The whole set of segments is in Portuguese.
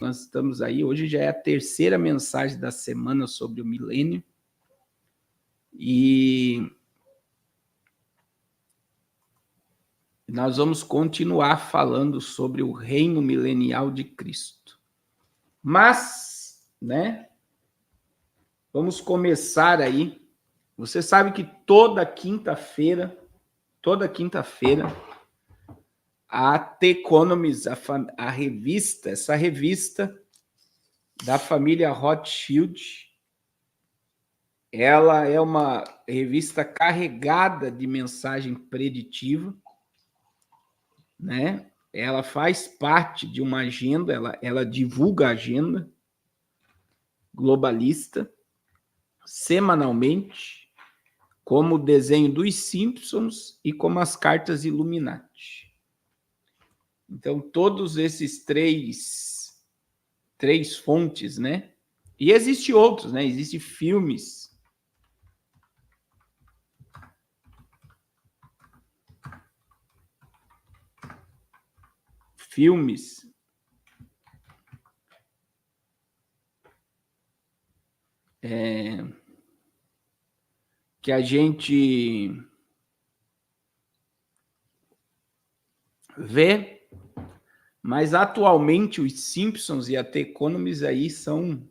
nós estamos aí. Hoje já é a terceira mensagem da semana sobre o milênio. E nós vamos continuar falando sobre o reino milenial de Cristo. Mas, né, vamos começar aí. Você sabe que toda quinta-feira, a The Economist, a revista, essa revista da família Rothschild, ela é uma revista carregada de mensagem preditiva, né? Ela faz parte de uma agenda, ela divulga a agenda globalista semanalmente, como o desenho dos Simpsons e como as cartas Illuminati. Então, todos esses três fontes, né? E existem outros, né? Existem filmes. Que a gente vê, mas atualmente os Simpsons e a The Economist aí são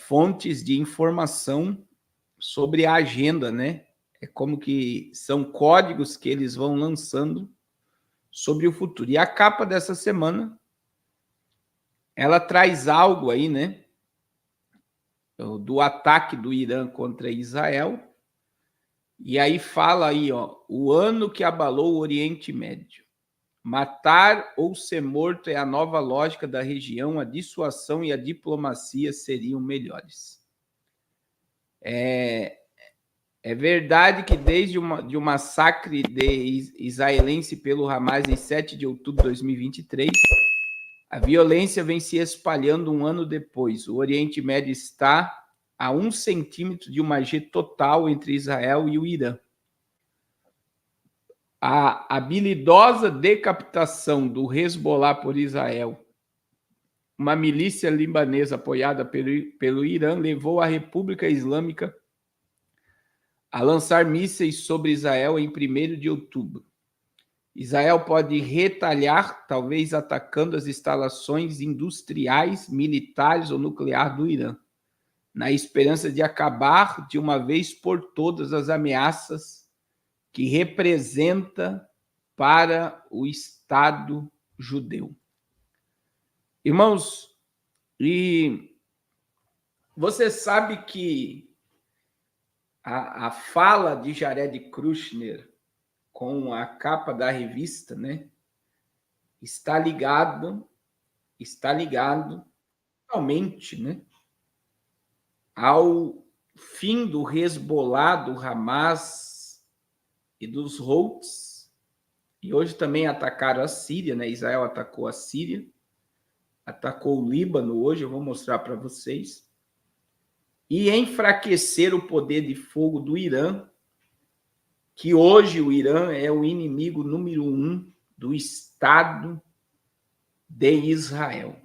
fontes de informação sobre a agenda, né? É como que são códigos que eles vão lançando sobre o futuro. E a capa dessa semana, ela traz algo aí, né? Do ataque do Irã contra Israel. E aí fala aí, ó, o ano que abalou o Oriente Médio. Matar ou ser morto é a nova lógica da região, a dissuasão e a diplomacia seriam melhores. É verdade que desde o massacre israelense pelo Hamas em 7 de outubro de 2023, a violência vem se espalhando um ano depois. O Oriente Médio está a 1 centímetro de uma guerra total entre Israel e o Irã. A habilidosa decapitação do Hezbollah por Israel, uma milícia libanesa apoiada pelo Irã, levou a República Islâmica a lançar mísseis sobre Israel em 1º de outubro. Israel pode retalhar, talvez atacando as instalações industriais, militares ou nuclear do Irã, na esperança de acabar de uma vez por todas as ameaças que representa para o Estado judeu. Irmãos, e você sabe que a fala de Jared Kushner com a capa da revista, né, está ligado totalmente, né, ao fim do Hezbollah, do Hamas e dos Houthis. E hoje também atacaram a Síria, né? Israel atacou a Síria, atacou o Líbano hoje, eu vou mostrar para vocês. E enfraquecer o poder de fogo do Irã, que hoje o Irã é o inimigo número 1 do Estado de Israel.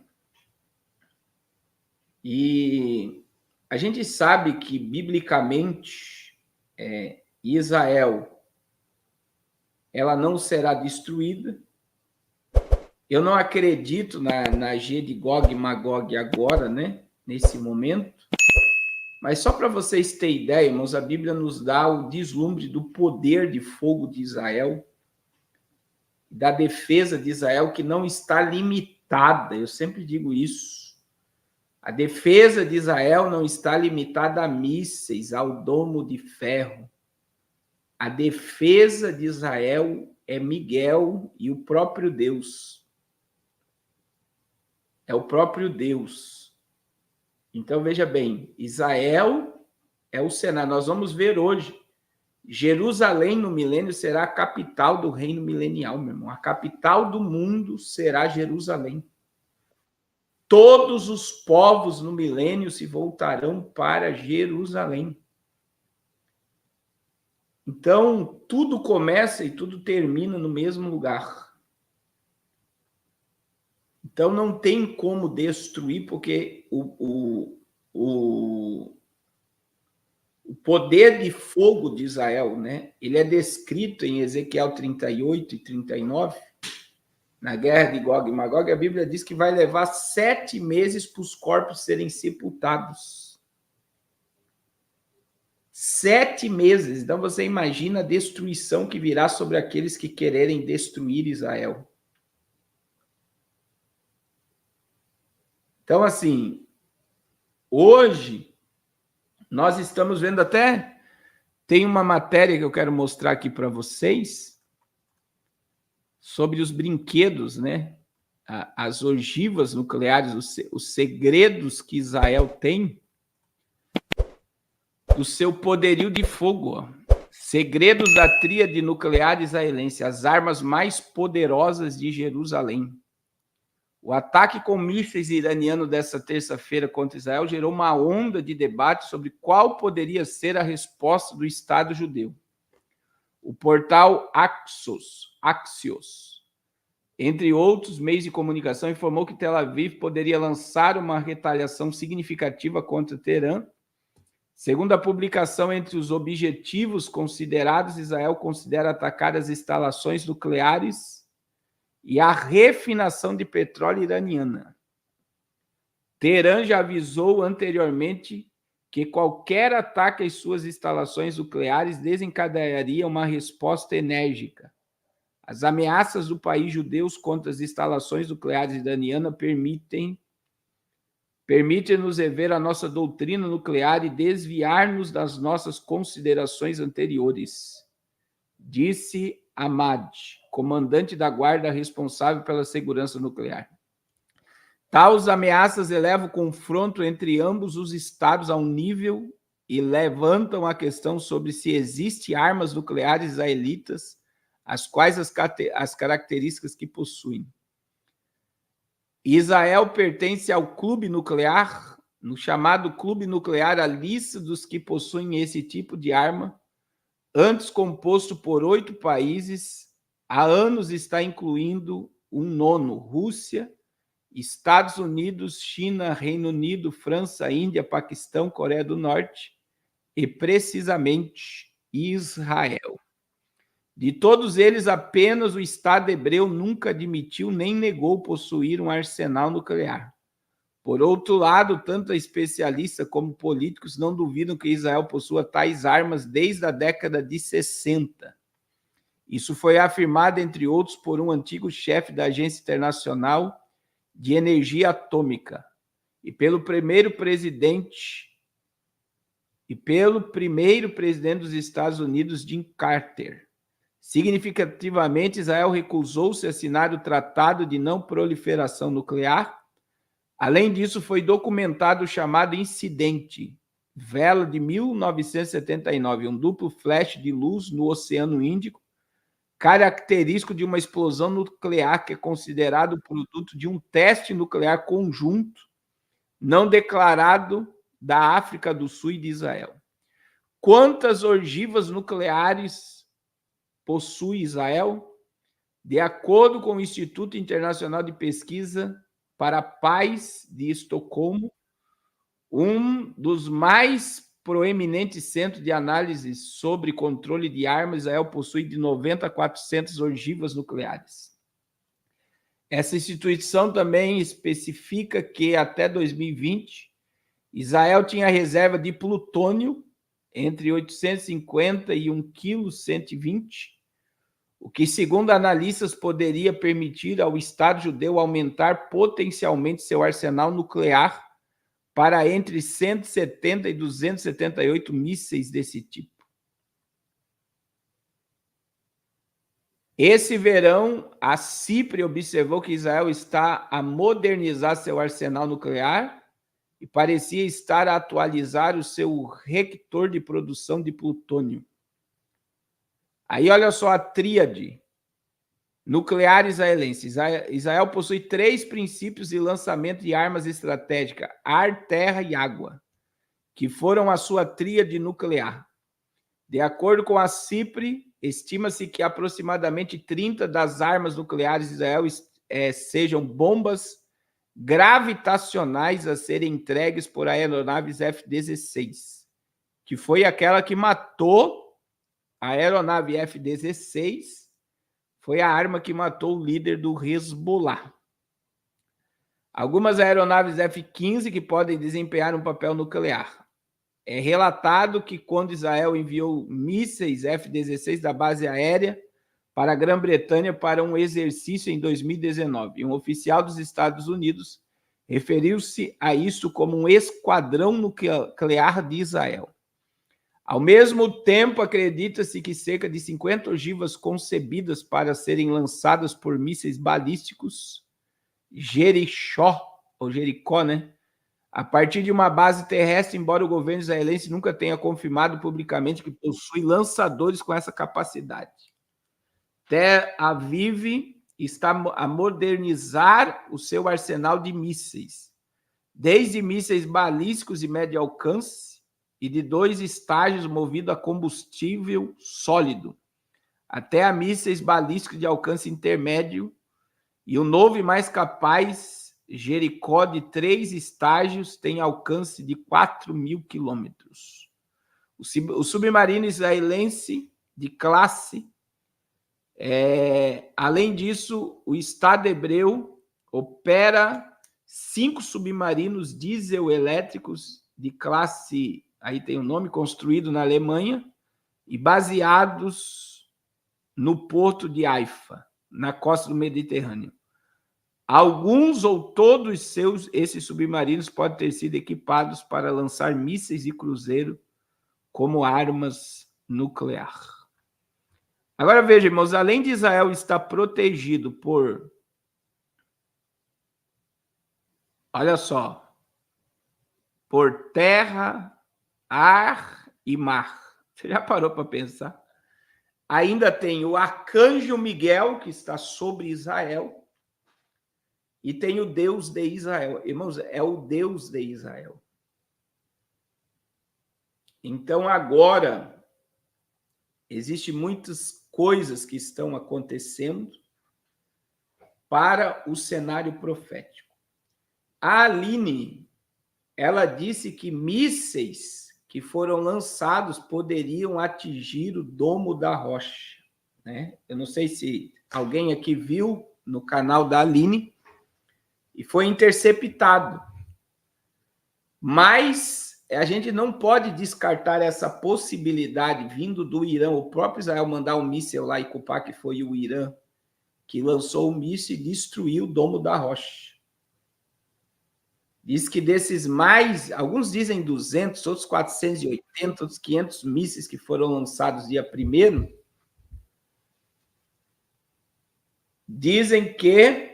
E a gente sabe que, biblicamente, Israel ela não será destruída. Eu não acredito na G de Gog e Magog agora, né? Nesse momento. Mas só para vocês terem ideia, irmãos, a Bíblia nos dá o deslumbre do poder de fogo de Israel, da defesa de Israel, que não está limitada. Eu sempre digo isso. A defesa de Israel não está limitada a mísseis, ao domo de ferro. A defesa de Israel é Miguel e o próprio Deus. É o próprio Deus. Então, veja bem, Israel é o cenário. Nós vamos ver hoje. Jerusalém, no milênio, será a capital do reino milenial, meu irmão. A capital do mundo será Jerusalém. Todos os povos no milênio se voltarão para Jerusalém. Então, tudo começa e tudo termina no mesmo lugar. Então, não tem como destruir, porque o poder de fogo de Israel, né? Ele é descrito em Ezequiel 38 e 39, na guerra de Gog e Magog. A Bíblia diz que vai levar 7 meses para os corpos serem sepultados. 7 meses. Então, você imagina a destruição que virá sobre aqueles que quererem destruir Israel. Então, assim, hoje, nós estamos vendo até... Tem uma matéria que eu quero mostrar aqui para vocês sobre os brinquedos, né? As ogivas nucleares, os segredos que Israel tem do seu poderio de fogo. Ó. Segredos da tríade nuclear israelense, as armas mais poderosas de Jerusalém. O ataque com mísseis iraniano dessa terça-feira contra Israel gerou uma onda de debate sobre qual poderia ser a resposta do Estado judeu. O portal Axios, entre outros meios de comunicação, informou que Tel Aviv poderia lançar uma retaliação significativa contra Teherã. Segundo a publicação, entre os objetivos considerados, Israel considera atacar as instalações nucleares e a refinação de petróleo iraniana. Teherã já avisou anteriormente que qualquer ataque às suas instalações nucleares desencadearia uma resposta enérgica. As ameaças do país judeus contra as instalações nucleares iranianas permitem-nos rever a nossa doutrina nuclear e desviar-nos das nossas considerações anteriores, disse Ahmad, comandante da guarda responsável pela segurança nuclear. Tais ameaças elevam o confronto entre ambos os estados a um nível e levantam a questão sobre se existem armas nucleares israelitas, as quais as características que possuem. Israel pertence ao clube nuclear, no chamado clube nuclear, a lista dos que possuem esse tipo de arma, antes composto por 8 países, há anos está incluindo um 9º, Rússia, Estados Unidos, China, Reino Unido, França, Índia, Paquistão, Coreia do Norte e, precisamente, Israel. De todos eles, apenas o Estado hebreu nunca admitiu nem negou possuir um arsenal nuclear. Por outro lado, tanto especialistas como políticos não duvidam que Israel possua tais armas desde a década de 60. Isso foi afirmado, entre outros, por um antigo chefe da Agência Internacional de Energia Atômica e pelo primeiro presidente dos Estados Unidos, Jimmy Carter. Significativamente, Israel recusou-se a assinar o Tratado de Não Proliferação Nuclear. Além disso, foi documentado o chamado incidente Vela de 1979, um duplo flash de luz no Oceano Índico, característico de uma explosão nuclear que é considerado produto de um teste nuclear conjunto não declarado da África do Sul e de Israel. Quantas ogivas nucleares possui Israel? De acordo com o Instituto Internacional de Pesquisa para a Paz de Estocolmo, um dos mais proeminentes centros de análise sobre controle de armas, Israel possui de 90 a 400 ogivas nucleares. Essa instituição também especifica que até 2020, Israel tinha reserva de plutônio entre 850 e 1,120 kg, o que, segundo analistas, poderia permitir ao Estado judeu aumentar potencialmente seu arsenal nuclear para entre 170 e 278 mísseis desse tipo. Esse verão, a CIPRE observou que Israel está a modernizar seu arsenal nuclear e parecia estar a atualizar o seu reactor de produção de plutônio. Aí, olha só a tríade nuclear israelense. Israel possui 3 princípios de lançamento de armas estratégicas: ar, terra e água, que foram a sua tríade nuclear. De acordo com a CIPRE, estima-se que aproximadamente 30 das armas nucleares de Israel sejam bombas gravitacionais a serem entregues por aeronaves F-16, que foi aquela que matou a aeronave F-16, foi a arma que matou o líder do Hezbollah. Algumas aeronaves F-15 que podem desempenhar um papel nuclear. É relatado que quando Israel enviou mísseis F-16 da base aérea para a Grã-Bretanha para um exercício em 2019, um oficial dos Estados Unidos referiu-se a isso como um esquadrão nuclear de Israel. Ao mesmo tempo, acredita-se que cerca de 50 ogivas concebidas para serem lançadas por mísseis balísticos Jericó, né? A partir de uma base terrestre, embora o governo israelense nunca tenha confirmado publicamente que possui lançadores com essa capacidade. Tel Aviv está a modernizar o seu arsenal de mísseis, desde mísseis balísticos de médio alcance e de 2 estágios movidos a combustível sólido, até a mísseis balísticos de alcance intermédio e o novo e mais capaz Jericó de 3 estágios tem alcance de 4.000 quilômetros. O submarino israelense de classe. Além disso, o Estado hebreu opera 5 submarinos diesel-elétricos de classe, aí tem o nome, construído na Alemanha e baseados no porto de Haifa, na costa do Mediterrâneo. Alguns ou todos esses submarinos podem ter sido equipados para lançar mísseis e cruzeiro como armas nucleares. Agora veja, irmãos, além de Israel estar protegido por, olha só, por terra, ar e mar. Você já parou para pensar? Ainda tem o arcanjo Miguel, que está sobre Israel, e tem o Deus de Israel. Irmãos, é o Deus de Israel. Então, agora, existem muitas coisas que estão acontecendo para o cenário profético. A Aline, ela disse que mísseis que foram lançados poderiam atingir o domo da rocha, né? Eu não sei se alguém aqui viu no canal da Aline, e foi interceptado. Mas a gente não pode descartar essa possibilidade vindo do Irã, o próprio Israel mandar um míssil lá e culpar que foi o Irã que lançou o míssil e destruiu o domo da rocha. Diz que desses mais, alguns dizem 200, outros 480, outros 500 mísseis que foram lançados dia 1º, dizem que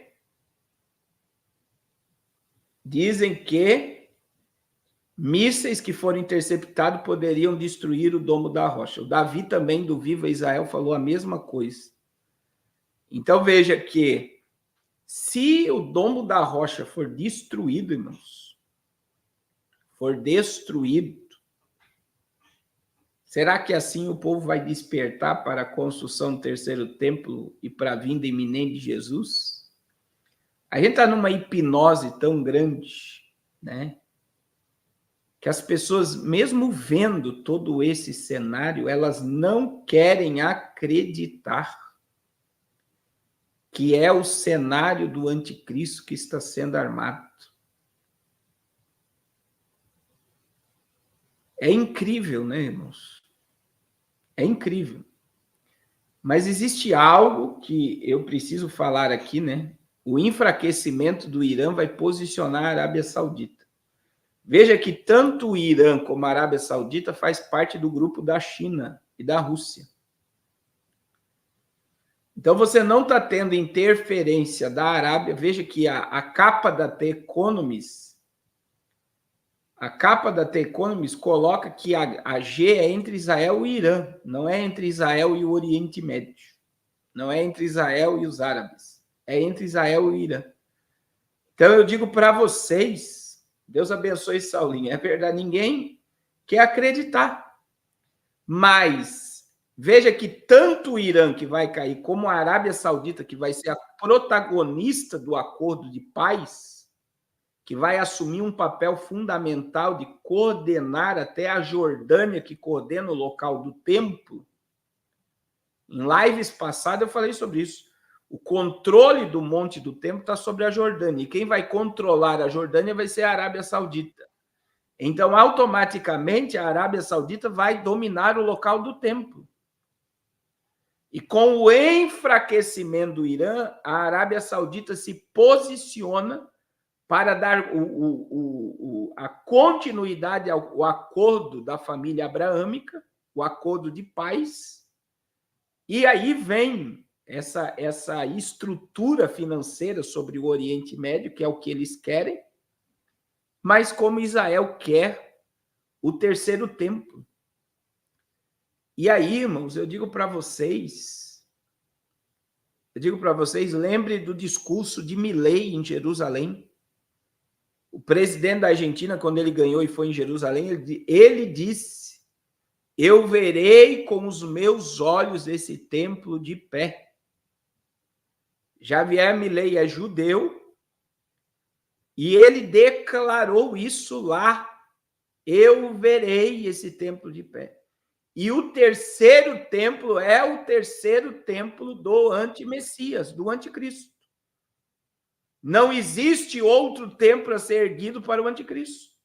mísseis que foram interceptados poderiam destruir o domo da rocha. O Davi também, do Viva Israel, falou a mesma coisa. Então, veja que se o domo da rocha for destruído, irmãos, for destruído, será que assim o povo vai despertar para a construção do 3º templo e para a vinda iminente de Jesus? A gente está numa hipnose tão grande, né? Que as pessoas, mesmo vendo todo esse cenário, elas não querem acreditar que é o cenário do anticristo que está sendo armado. É incrível, né, irmãos? É incrível. Mas existe algo que eu preciso falar aqui, né? O enfraquecimento do Irã vai posicionar a Arábia Saudita. Veja que tanto o Irã como a Arábia Saudita faz parte do grupo da China e da Rússia. Então, você não está tendo interferência da Arábia. Veja que a capa da The Economist, coloca que a G é entre Israel e Irã, não é entre Israel e o Oriente Médio. Não é entre Israel e os árabes. É entre Israel e o Irã. Então, eu digo para vocês, Deus abençoe Saulinho, é verdade, ninguém quer acreditar. Mas veja que tanto o Irã, que vai cair, como a Arábia Saudita, que vai ser a protagonista do acordo de paz, que vai assumir um papel fundamental de coordenar até a Jordânia, que coordena o local do templo. Em lives passadas eu falei sobre isso. O controle do monte do templo está sobre a Jordânia. E quem vai controlar a Jordânia vai ser a Arábia Saudita. Então, automaticamente, a Arábia Saudita vai dominar o local do templo. E com o enfraquecimento do Irã, a Arábia Saudita se posiciona para dar a continuidade ao acordo da família abraâmica, o acordo de paz. E aí vem essa estrutura financeira sobre o Oriente Médio, que é o que eles querem, mas como Israel quer o terceiro templo. E aí, irmãos, eu digo para vocês, lembre do discurso de Milei em Jerusalém. O presidente da Argentina, quando ele ganhou e foi em Jerusalém, ele disse: eu verei com os meus olhos esse templo de pé. Javier Milei é judeu e ele declarou isso lá: eu verei esse templo de pé. E o terceiro templo é o terceiro templo do anti-Messias, do anticristo. Não existe outro templo a ser erguido para o anticristo.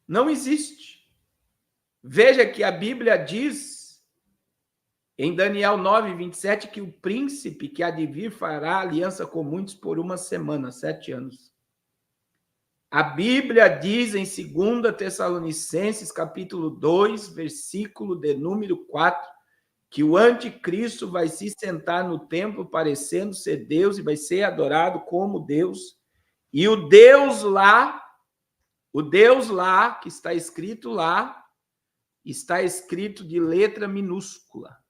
Não existe. Veja que a Bíblia diz, em Daniel 9:27, que o príncipe que há de vir fará aliança com muitos por uma semana, 7 anos. A Bíblia diz em 2 Tessalonicenses, capítulo 2, versículo de número 4, que o anticristo vai se sentar no templo parecendo ser Deus e vai ser adorado como Deus. E o Deus lá, que está escrito lá, está escrito de letra minúscula.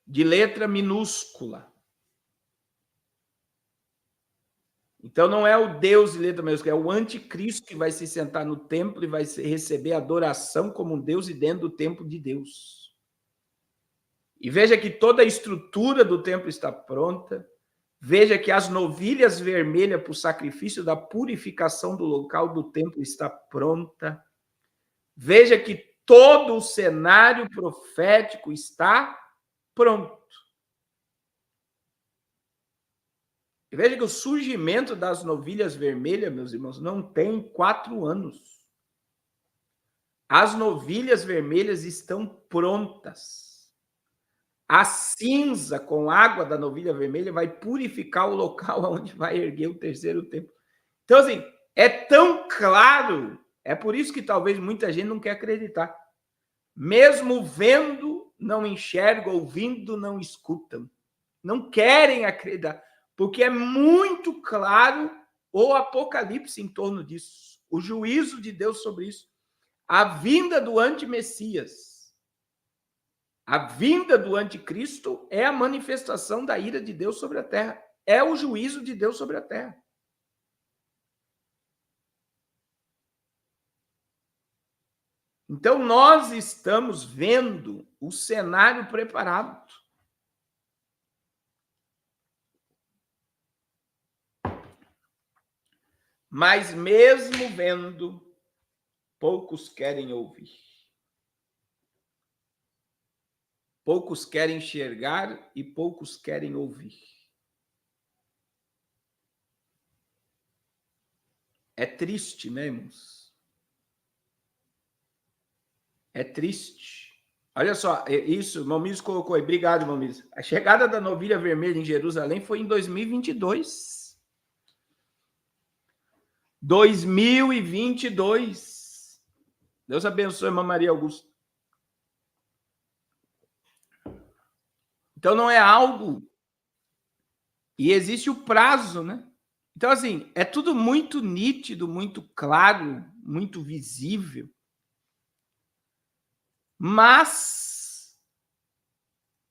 De letra minúscula. Então não é o Deus de letra minúscula, é o anticristo que vai se sentar no templo e vai receber adoração como um Deus e dentro do templo de Deus. E veja que toda a estrutura do templo está pronta. Veja que as novilhas vermelhas para o sacrifício da purificação do local do templo está pronta. Veja que todo o cenário profético está pronto. E veja que o surgimento das novilhas vermelhas, meus irmãos, não tem 4 anos. As novilhas vermelhas estão prontas. A cinza com água da novilha vermelha vai purificar o local onde vai erguer o terceiro templo. Então, assim, é tão claro, é por isso que talvez muita gente não quer acreditar. Mesmo vendo, não enxergam, ouvindo, não escutam. Não querem acreditar, porque é muito claro o Apocalipse em torno disso, o juízo de Deus sobre isso. A vinda do anti-Messias, a vinda do anticristo é a manifestação da ira de Deus sobre a terra, é o juízo de Deus sobre a terra. Então, nós estamos vendo o cenário preparado. Mas mesmo vendo, poucos querem ouvir. Poucos querem enxergar e poucos querem ouvir. É triste, né, irmãos? É triste. Olha só, isso, o Mamiz colocou aí. Obrigado, Mamiz. A chegada da novilha vermelha em Jerusalém foi em 2022. 2022. Deus abençoe, irmã Maria Augusta. Então, não é algo... E existe o prazo, né? Então, assim, é tudo muito nítido, muito claro, muito visível. Mas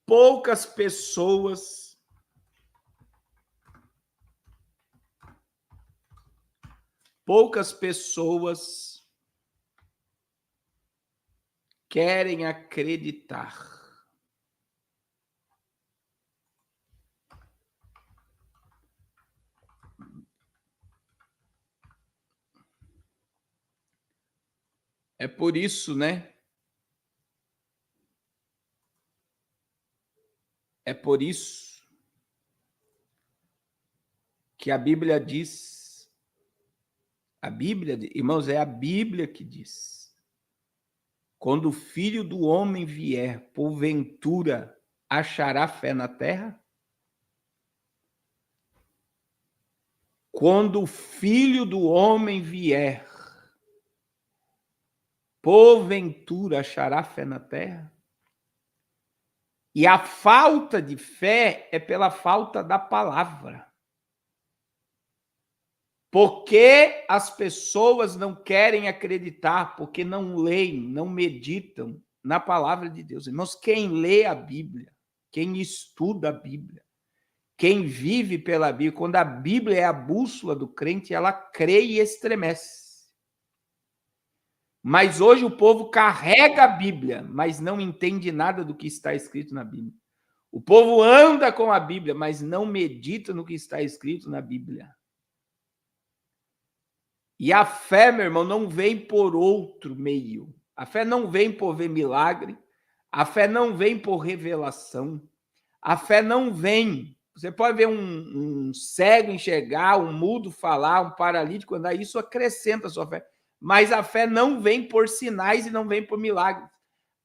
poucas pessoas querem acreditar. É por isso, né? É por isso que a Bíblia diz, irmãos, é a Bíblia que diz: quando o Filho do Homem vier, porventura achará fé na terra? Quando o Filho do Homem vier, porventura achará fé na terra? E a falta de fé é pela falta da palavra. Porque as pessoas não querem acreditar, porque não leem, não meditam na palavra de Deus. Irmãos, quem lê a Bíblia, quem estuda a Bíblia, quem vive pela Bíblia, quando a Bíblia é a bússola do crente, ela crê e estremece. Mas hoje o povo carrega a Bíblia, mas não entende nada do que está escrito na Bíblia. O povo anda com a Bíblia, mas não medita no que está escrito na Bíblia. E a fé, meu irmão, não vem por outro meio. A fé não vem por ver milagre. A fé não vem por revelação. A fé não vem. Você pode ver um cego enxergar, um mudo falar, um paralítico andar, isso acrescenta a sua fé. Mas a fé não vem por sinais e não vem por milagres.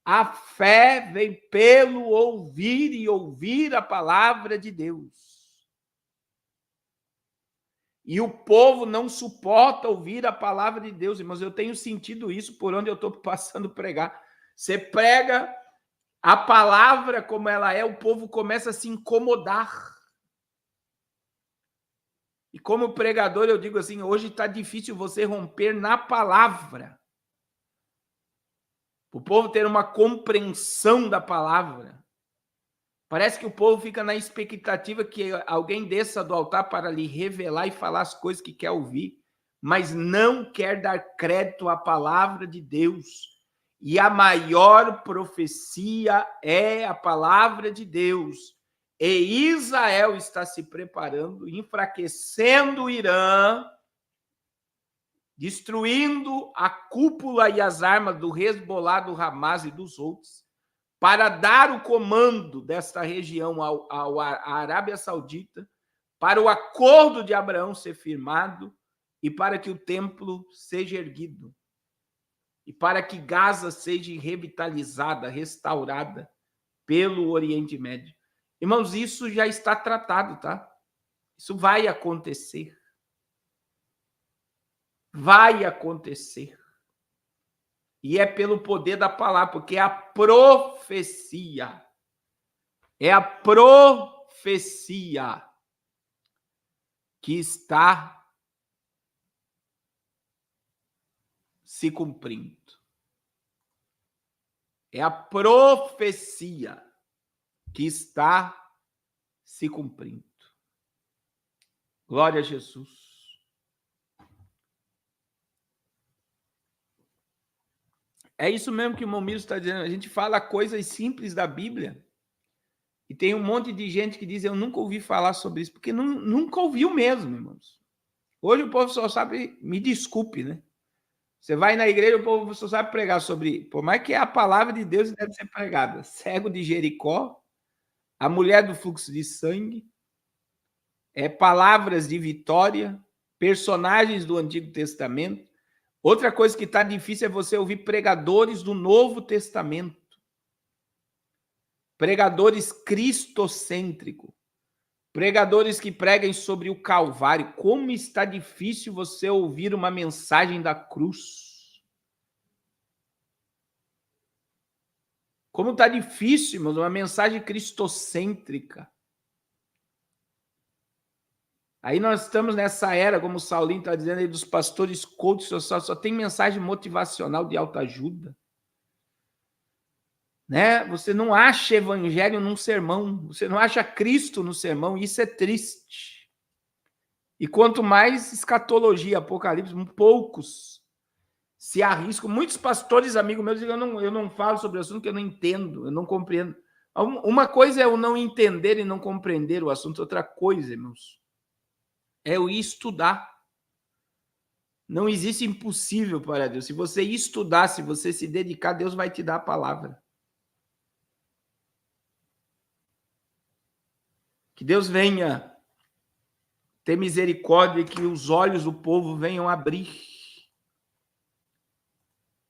A fé vem pelo ouvir e ouvir a palavra de Deus. E o povo não suporta ouvir a palavra de Deus, irmãos. Eu tenho sentido isso por onde eu estou passando a pregar. Você prega a palavra como ela é, o povo começa a se incomodar. E como pregador, eu digo assim, hoje está difícil você romper na palavra. O povo ter uma compreensão da palavra. Parece que o povo fica na expectativa que alguém desça do altar para lhe revelar e falar as coisas que quer ouvir, mas não quer dar crédito à palavra de Deus. E a maior profecia é a palavra de Deus. E Israel está se preparando, enfraquecendo o Irã, destruindo a cúpula e as armas do Hezbollah, do Hamas e dos outros, para dar o comando desta região à Arábia Saudita, para o acordo de Abraão ser firmado e para que o templo seja erguido. E para que Gaza seja revitalizada, restaurada pelo Oriente Médio. Irmãos, isso já está tratado, tá? Isso vai acontecer. Vai acontecer. E é pelo poder da palavra, porque é a profecia. É a profecia que está se cumprindo. É a profecia que está se cumprindo. Glória a Jesus. É isso mesmo que o Momiro está dizendo. A gente fala coisas simples da Bíblia e tem um monte de gente que diz: eu nunca ouvi falar sobre isso, porque nunca ouviu mesmo, irmãos. Hoje o povo só sabe, me desculpe, né? Você vai na igreja, o povo só sabe pregar sobre, por mais que a palavra de Deus deve ser pregada. Cego de Jericó, a mulher do fluxo de sangue, palavras de vitória, personagens do Antigo Testamento. Outra coisa que está difícil é você ouvir pregadores do Novo Testamento. Pregadores cristocêntricos. Pregadores que preguem sobre o Calvário. Como está difícil você ouvir uma mensagem da cruz. Como está difícil, irmãos, uma mensagem cristocêntrica. Aí nós estamos nessa era, como o Saulinho está dizendo aí, dos pastores coaches, só tem mensagem motivacional de autoajuda. Né? Você não acha evangelho num sermão, você não acha Cristo no sermão, isso é triste. E quanto mais escatologia, apocalipse, poucos se arriscam. Muitos pastores, amigos meus, dizem: eu não falo sobre o assunto que eu não entendo, eu não compreendo. Uma coisa é o não entender e não compreender o assunto, outra coisa, irmãos, é o estudar. Não existe impossível para Deus. Se você estudar, se você se dedicar, Deus vai te dar a palavra. Que Deus venha ter misericórdia e que os olhos do povo venham abrir.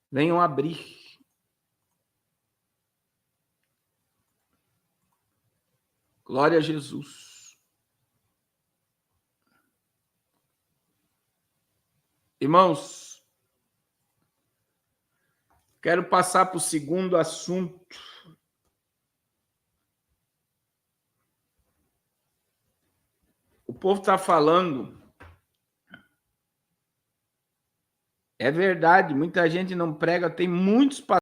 Venham abrir. Glória a Jesus. Irmãos, quero passar para o segundo assunto. O povo está falando. É verdade, muita gente não prega, tem muitos